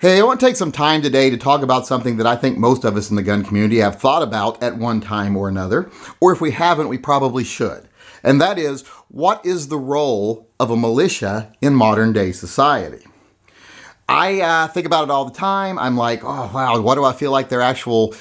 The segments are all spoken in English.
Hey, I want to take some time today to talk about something that I think most of us in the gun community have thought about at one time or another, or if we haven't, we probably should. And that is, what is the role of a militia in modern day society? I think about it all the time. I'm like, oh, wow, what do I feel like their actual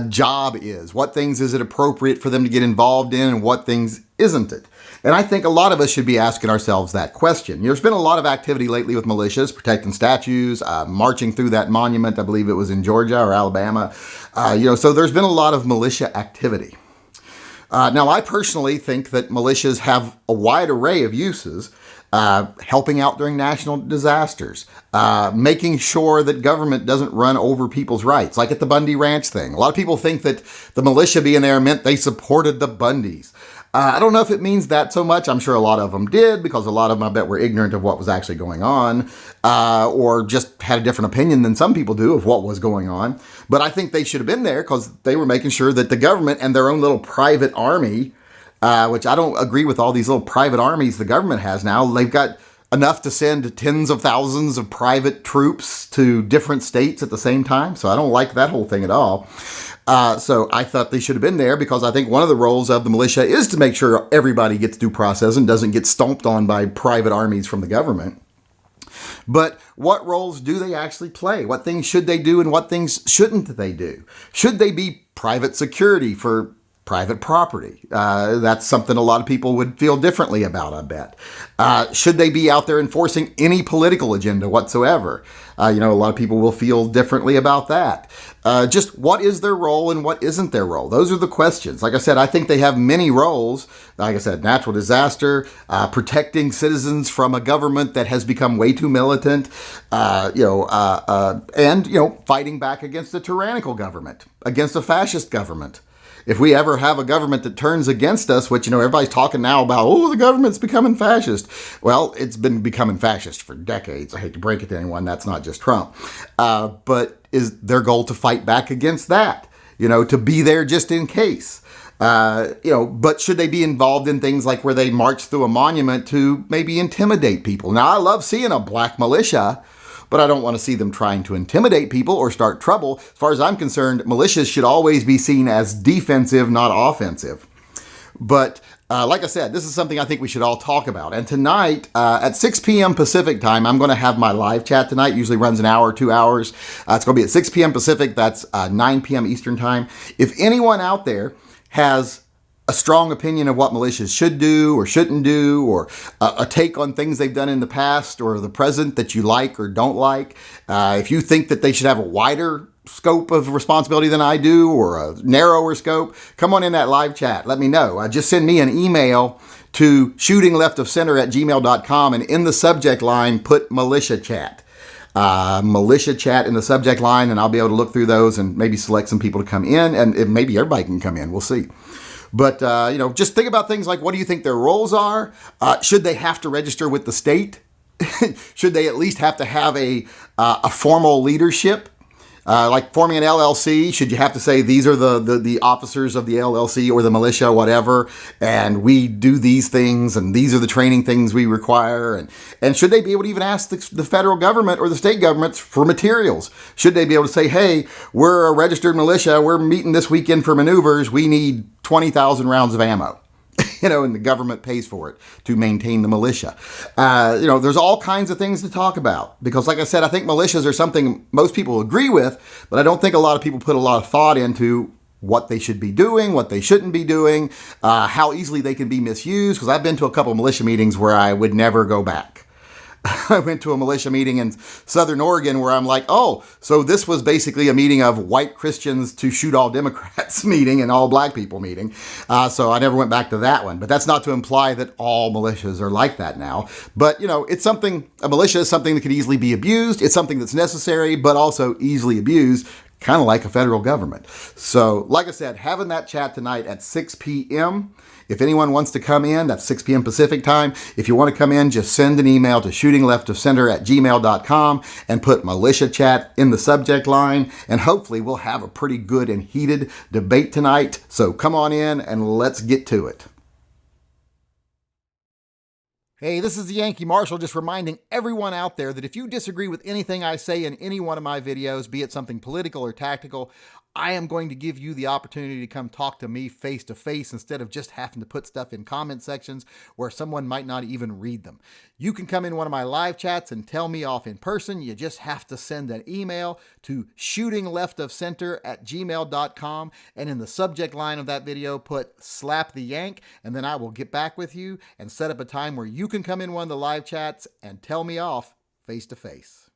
job is? What things is it appropriate for them to get involved in and what things isn't it? And I think a lot of us should be asking ourselves that question. There's been a lot of activity lately with militias, protecting statues, marching through that monument. I believe it was in Georgia or Alabama. So there's been a lot of militia activity. Now, I personally think that militias have a wide array of uses. Helping out during national disasters, making sure that government doesn't run over people's rights, like at the Bundy Ranch thing. A lot of people think that the militia being there meant they supported the Bundys. I don't know if it means that so much. I'm sure a lot of them did, because a lot of them, I bet, were ignorant of what was actually going on, or just had a different opinion than some people do of what was going on. But I think they should have been there because they were making sure that the government and their own little private army, which I don't agree with all these little private armies the government has now. They've got enough to send tens of thousands of private troops to different states at the same time. So I don't like that whole thing at all. So I thought they should have been there because I think one of the roles of the militia is to make sure everybody gets due process and doesn't get stomped on by private armies from the government. But what roles do they actually play? What things should they do and what things shouldn't they do? Should they be private security for private property? That's something a lot of people would feel differently about, I bet. Should they be out there enforcing any political agenda whatsoever? A lot of people will feel differently about that. Just what is their role and what isn't their role? Those are the questions. Like I said, I think they have many roles. Like I said, natural disaster, protecting citizens from a government that has become way too militant, and fighting back against a tyrannical government, against a fascist government. If we ever have a government that turns against us, which, everybody's talking now about, the government's becoming fascist. Well, it's been becoming fascist for decades. I hate to break it to anyone. That's not just Trump. But is their goal to fight back against that? To be there just in case. But should they be involved in things like where they march through a monument to maybe intimidate people? Now, I love seeing a black militia, but I don't want to see them trying to intimidate people or start trouble. As far as I'm concerned, militias should always be seen as defensive, not offensive. But like I said, this is something I think we should all talk about. And tonight at 6 p.m. Pacific time, I'm going to have my live chat tonight. Usually runs an hour, 2 hours. It's going to be at 6 p.m. Pacific. That's 9 p.m. Eastern time. If anyone out there has a strong opinion of what militias should do or shouldn't do, or a take on things they've done in the past or the present that you like or don't like, if you think that they should have a wider scope of responsibility than I do, or a narrower scope, come on in that live chat. Let me know. Just send me an email to shootingleftofcenter@gmail.com, and in the subject line, put militia chat. Militia chat in the subject line, and I'll be able to look through those and maybe select some people to come in, and maybe everybody can come in. We'll see. But, just think about things like, what do you think their roles are? Should they have to register with the state? Should they at least have to have a formal leadership? Like forming an LLC, should you have to say these are the officers of the LLC or the militia, whatever, and we do these things, and these are the training things we require? And should they be able to even ask the federal government or the state governments for materials? Should they be able to say, hey, we're a registered militia, we're meeting this weekend for maneuvers, we need 20,000 rounds of ammo? And the government pays for it to maintain the militia. There's all kinds of things to talk about because, like I said, I think militias are something most people agree with, but I don't think a lot of people put a lot of thought into what they should be doing, what they shouldn't be doing, how easily they can be misused, because I've been to a couple of militia meetings where I would never go back. I went to a militia meeting in Southern Oregon where I'm like, so this was basically a meeting of white Christians to shoot all Democrats meeting and all black people meeting. So I never went back to that one. But that's not to imply that all militias are like that now. But, it's something, a militia is something that could easily be abused. It's something that's necessary, but also easily abused, kind of like a federal government. So, like I said, having that chat tonight at 6 p.m., if anyone wants to come in, that's 6 p.m. Pacific time. If you want to come in, just send an email to shootingleftofcenter@gmail.com and put militia chat in the subject line. And hopefully we'll have a pretty good and heated debate tonight. So come on in and let's get to it. Hey, this is the Yankee Marshal, just reminding everyone out there that if you disagree with anything I say in any one of my videos, be it something political or tactical, I am going to give you the opportunity to come talk to me face to face instead of just having to put stuff in comment sections where someone might not even read them. You can come in one of my live chats and tell me off in person. You just have to send an email to shootingleftofcenter@gmail.com, and in the subject line of that video put slap the yank, and then I will get back with you and set up a time where you can come in one of the live chats and tell me off face to face.